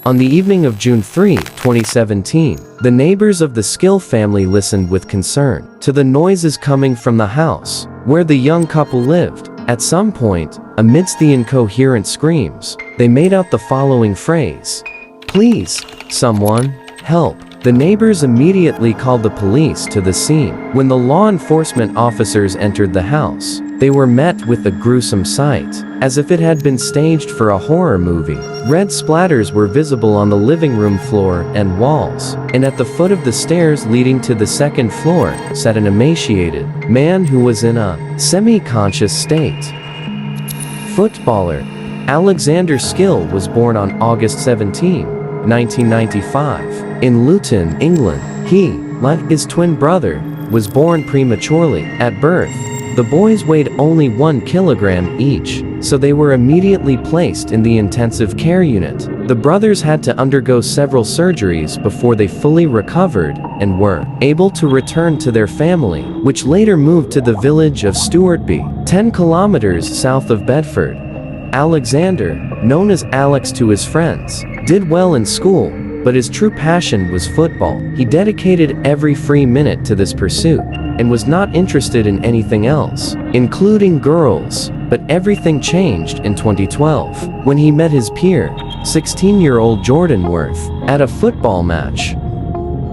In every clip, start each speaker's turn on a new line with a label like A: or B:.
A: On the evening of June 3, 2017, the neighbors of the Skill family listened with concern to the noises coming from the house where the young couple lived. At some point, amidst the incoherent screams, they made out the following phrase: "Please, someone, help." The neighbors immediately called the police to the scene. When the law enforcement officers entered the house, they were met with a gruesome sight, as if it had been staged for a horror movie. Red splatters were visible on the living room floor and walls, and at the foot of the stairs leading to the second floor sat an emaciated man who was in a semi-conscious state. Footballer Alexander Skill was born on August 17, 1995, in Luton, England. He, like his twin brother, was born prematurely. At birth, the boys weighed only 1 kilogram each, so they were immediately placed in the intensive care unit. The brothers had to undergo several surgeries before they fully recovered and were able to return to their family, which later moved to the village of Stewartby, 10 kilometers south of Bedford. Alexander, known as Alex to his friends, did well in school, but his true passion was football. He dedicated every free minute to this pursuit and was not interested in anything else, including girls. But everything changed in 2012 when he met his peer, 16-year-old Jordan Worth, at a football match.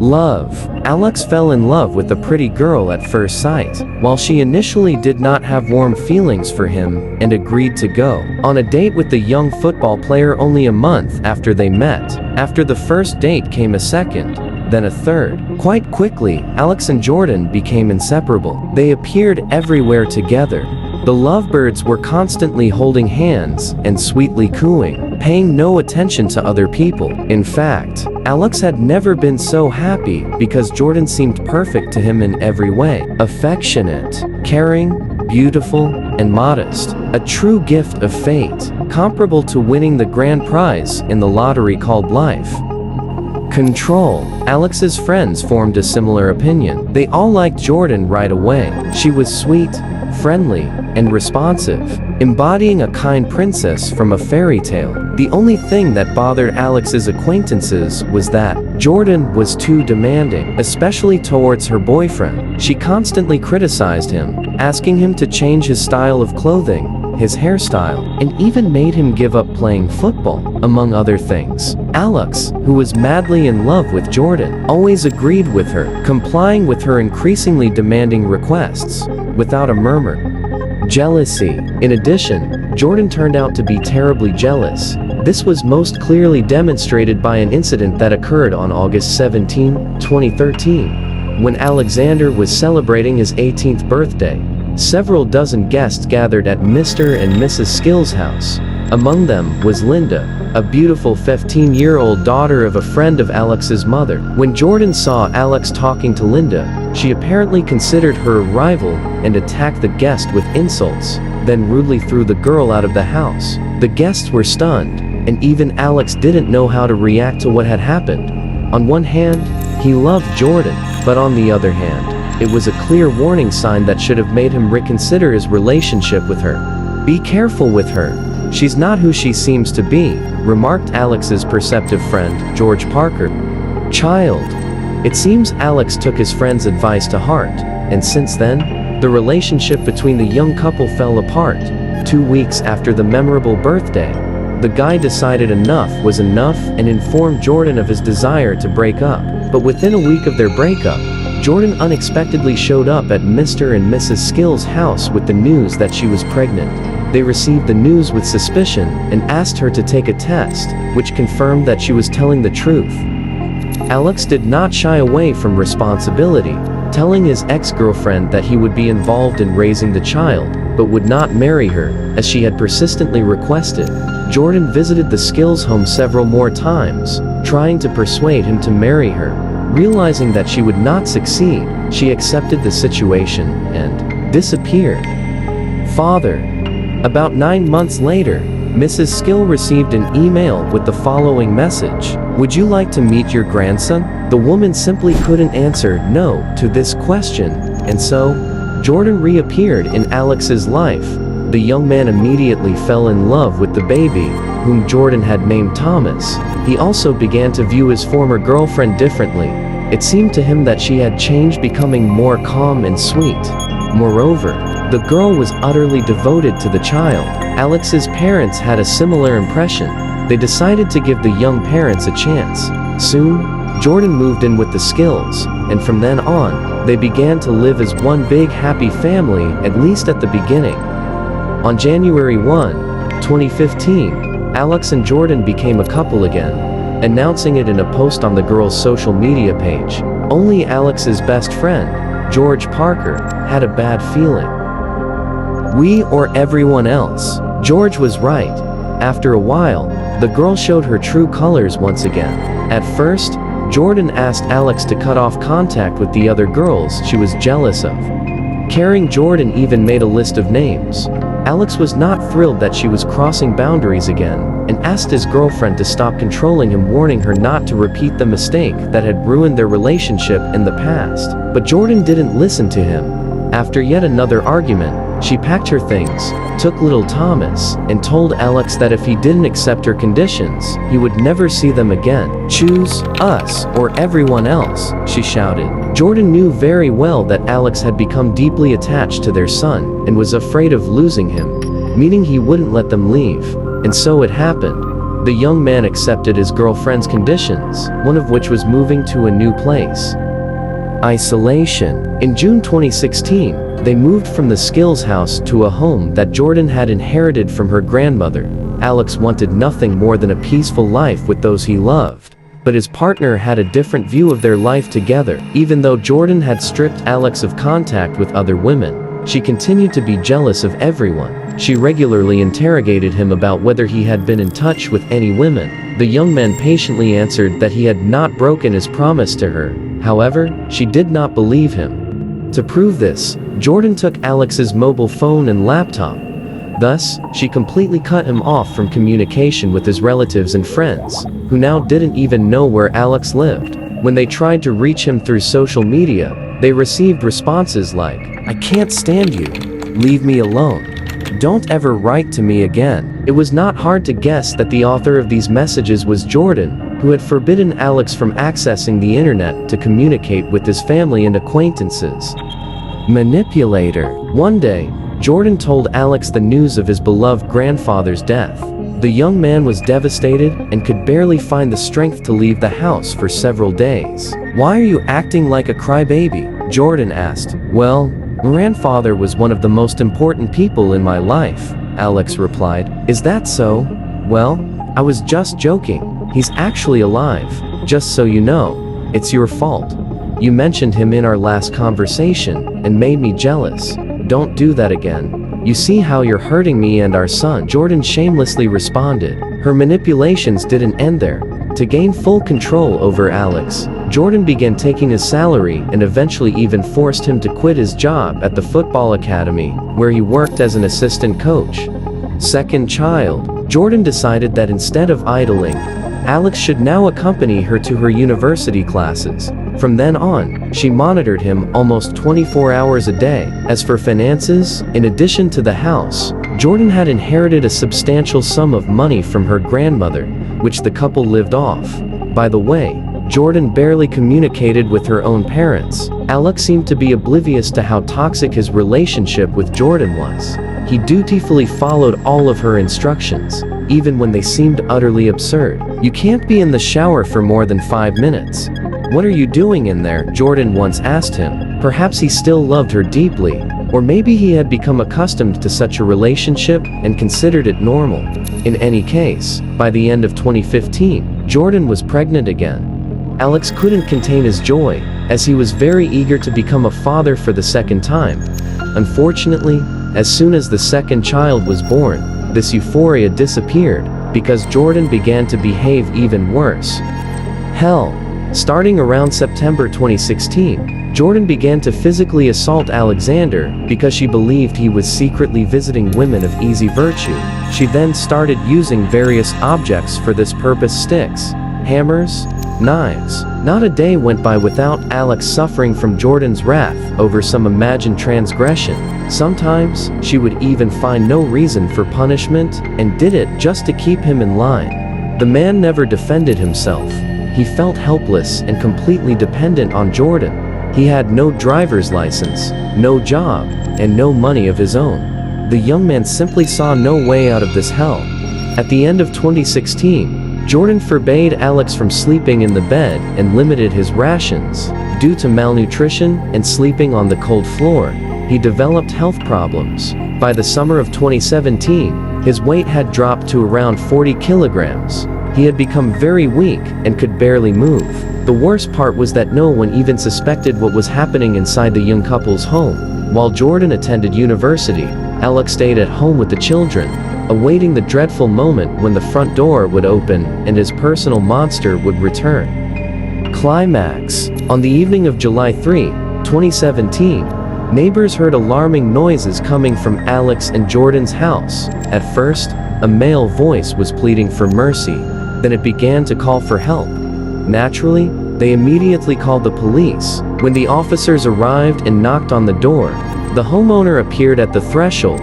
A: Love. Alex fell in love with a pretty girl at first sight, while she initially did not have warm feelings for him and agreed to go on a date with the young football player only a month after they met. After the first date came a second, then a third. Quite quickly, Alex and Jordan became inseparable. They appeared everywhere together. The lovebirds were constantly holding hands and sweetly cooing, paying no attention to other people. In fact, Alex had never been so happy because Jordan seemed perfect to him in every way. Affectionate, caring, beautiful, and modest. A true gift of fate, comparable to winning the grand prize in the lottery called life. Control. Alex's friends formed a similar opinion. They all liked Jordan right away. She was sweet, friendly, and responsive, embodying a kind princess from a fairy tale. The only thing that bothered Alex's acquaintances was that Jordan was too demanding, especially towards her boyfriend. She constantly criticized him, asking him to change his style of clothing, his hairstyle, and even made him give up playing football, among other things. Alex, who was madly in love with Jordan, always agreed with her, complying with her increasingly demanding requests, without a murmur. Jealousy. In addition, Jordan turned out to be terribly jealous. This was most clearly demonstrated by an incident that occurred on August 17, 2013, when Alexander was celebrating his 18th birthday. Several dozen guests gathered at Mr. and Mrs. Skill's house. Among them was Linda, a beautiful 15-year-old daughter of a friend of Alex's mother. When Jordan saw Alex talking to Linda, she apparently considered her a rival and attacked the guest with insults, then rudely threw the girl out of the house. The guests were stunned, and even Alex didn't know how to react to what had happened. On one hand, he loved Jordan, but on the other hand, it was a clear warning sign that should have made him reconsider his relationship with her. "Be careful with her. She's not who she seems to be," remarked Alex's perceptive friend, George Parker. Child. It seems Alex took his friend's advice to heart, and since then, the relationship between the young couple fell apart. 2 weeks after the memorable birthday, the guy decided enough was enough and informed Jordan of his desire to break up. But within a week of their breakup, Jordan unexpectedly showed up at Mr. and Mrs. Skill's house with the news that she was pregnant. They received the news with suspicion and asked her to take a test, which confirmed that she was telling the truth. Alex did not shy away from responsibility, telling his ex-girlfriend that he would be involved in raising the child, but would not marry her, as she had persistently requested. Jordan visited the Skills home several more times, trying to persuade him to marry her. Realizing that she would not succeed, she accepted the situation and disappeared. Father. About 9 months later, Mrs. Skill received an email with the following message: "Would you like to meet your grandson?" The woman simply couldn't answer no to this question, and so, Jordan reappeared in Alex's life. The young man immediately fell in love with the baby, whom Jordan had named Thomas, he also began to view his former girlfriend differently. It seemed to him that she had changed, becoming more calm and sweet. Moreover, the girl was utterly devoted to the child. Alex's parents had a similar impression. They decided to give the young parents a chance. Soon, Jordan moved in with the Skills, and from then on, they began to live as one big happy family, at least at the beginning. On January 1, 2015, Alex and Jordan became a couple again, announcing it in a post on the girl's social media page. Only Alex's best friend, George Parker, had a bad feeling. We or everyone else. George was right. After a while, the girl showed her true colors once again. At first, Jordan asked Alex to cut off contact with the other girls she was jealous of. Caring Jordan even made a list of names. Alex was not thrilled that she was crossing boundaries again, and asked his girlfriend to stop controlling him, warning her not to repeat the mistake that had ruined their relationship in the past. But Jordan didn't listen to him. After yet another argument, she packed her things, took little Thomas, and told Alex that if he didn't accept her conditions, he would never see them again. "Choose us or everyone else," she shouted. Jordan knew very well that Alex had become deeply attached to their son and was afraid of losing him, meaning he wouldn't let them leave. And so it happened. The young man accepted his girlfriend's conditions, one of which was moving to a new place. Isolation. In June 2016, they moved from the Skills house to a home that Jordan had inherited from her grandmother. Alex wanted nothing more than a peaceful life with those he loved. But his partner had a different view of their life together. Even though Jordan had stripped Alex of contact with other women, she continued to be jealous of everyone. She regularly interrogated him about whether he had been in touch with any women. The young man patiently answered that he had not broken his promise to her. However, she did not believe him. To prove this, Jordan took Alex's mobile phone and laptop. Thus, she completely cut him off from communication with his relatives and friends, who now didn't even know where Alex lived. When they tried to reach him through social media, they received responses like, "I can't stand you. Leave me alone. Don't ever write to me again." It was not hard to guess that the author of these messages was Jordan, who had forbidden Alex from accessing the internet to communicate with his family and acquaintances. Manipulator. One day, Jordan told Alex the news of his beloved grandfather's death. The young man was devastated and could barely find the strength to leave the house for several days. "Why are you acting like a crybaby?" Jordan asked. "Well, grandfather was one of the most important people in my life," Alex replied. "Is that so? Well, I was just joking. He's actually alive. Just so you know, it's your fault. You mentioned him in our last conversation and made me jealous. Don't do that again. You see how you're hurting me and our son," Jordan shamelessly responded. Her manipulations didn't end there. To gain full control over Alex, Jordan began taking his salary and eventually even forced him to quit his job at the football academy, where he worked as an assistant coach. Second child. Jordan decided that instead of idling, Alex should now accompany her to her university classes. From then on, she monitored him almost 24 hours a day. As for finances, in addition to the house, Jordan had inherited a substantial sum of money from her grandmother, which the couple lived off. By the way, Jordan barely communicated with her own parents. Alex seemed to be oblivious to how toxic his relationship with Jordan was. He dutifully followed all of her instructions, even when they seemed utterly absurd. "You can't be in the shower for more than 5 minutes. What are you doing in there?" Jordan once asked him. Perhaps he still loved her deeply, or maybe he had become accustomed to such a relationship and considered it normal. In any case, by the end of 2015, Jordan was pregnant again. Alex couldn't contain his joy, as he was very eager to become a father for the second time. Unfortunately, as soon as the second child was born, this euphoria disappeared, because Jordan began to behave even worse. Hell. Starting around September 2016, Jordan began to physically assault Alexander because she believed he was secretly visiting women of easy virtue. She then started using various objects for this purpose: sticks, hammers, knives. Not a day went by without Alex suffering from Jordan's wrath over some imagined transgression. Sometimes, she would even find no reason for punishment, and did it just to keep him in line. The man never defended himself. He felt helpless and completely dependent on Jordan. He had no driver's license, no job, and no money of his own. The young man simply saw no way out of this hell. At the end of 2016, Jordan forbade Alex from sleeping in the bed and limited his rations. Due to malnutrition and sleeping on the cold floor, he developed health problems. By the summer of 2017, his weight had dropped to around 40 kilograms. He had become very weak and could barely move. The worst part was that no one even suspected what was happening inside the young couple's home. While Jordan attended university, Alex stayed at home with the children, awaiting the dreadful moment when the front door would open and his personal monster would return. Climax. On the evening of July 3, 2017, neighbors heard alarming noises coming from Alex and Jordan's house. At first, a male voice was pleading for mercy, then it began to call for help. Naturally, they immediately called the police. When the officers arrived and knocked on the door, the homeowner appeared at the threshold.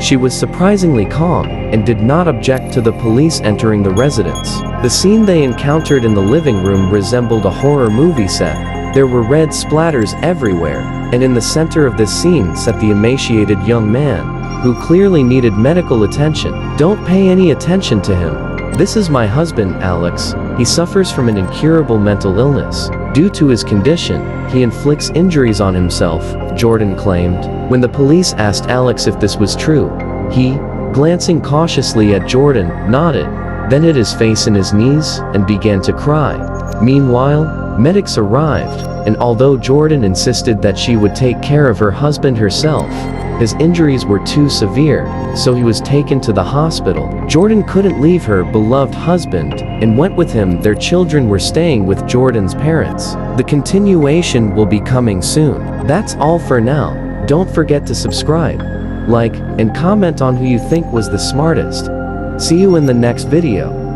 A: She was surprisingly calm and did not object to the police entering the residence. The scene they encountered in the living room resembled a horror movie set. There were red splatters everywhere, and in the center of this scene sat the emaciated young man, who clearly needed medical attention. Don't pay any attention to him. This is my husband, Alex. He suffers from an incurable mental illness. Due to his condition, he inflicts injuries on himself, Jordan claimed. When the police asked Alex if this was true, he, glancing cautiously at Jordan, nodded, then hid his face in his knees and began to cry. Meanwhile, medics arrived, and although Jordan insisted that she would take care of her husband herself, his injuries were too severe, so he was taken to the hospital. Jordan couldn't leave her beloved husband and went with him. Their children were staying with Jordan's parents. The continuation will be coming soon. That's all for now. Don't forget to subscribe, like, and comment on who you think was the smartest. See you in the next video.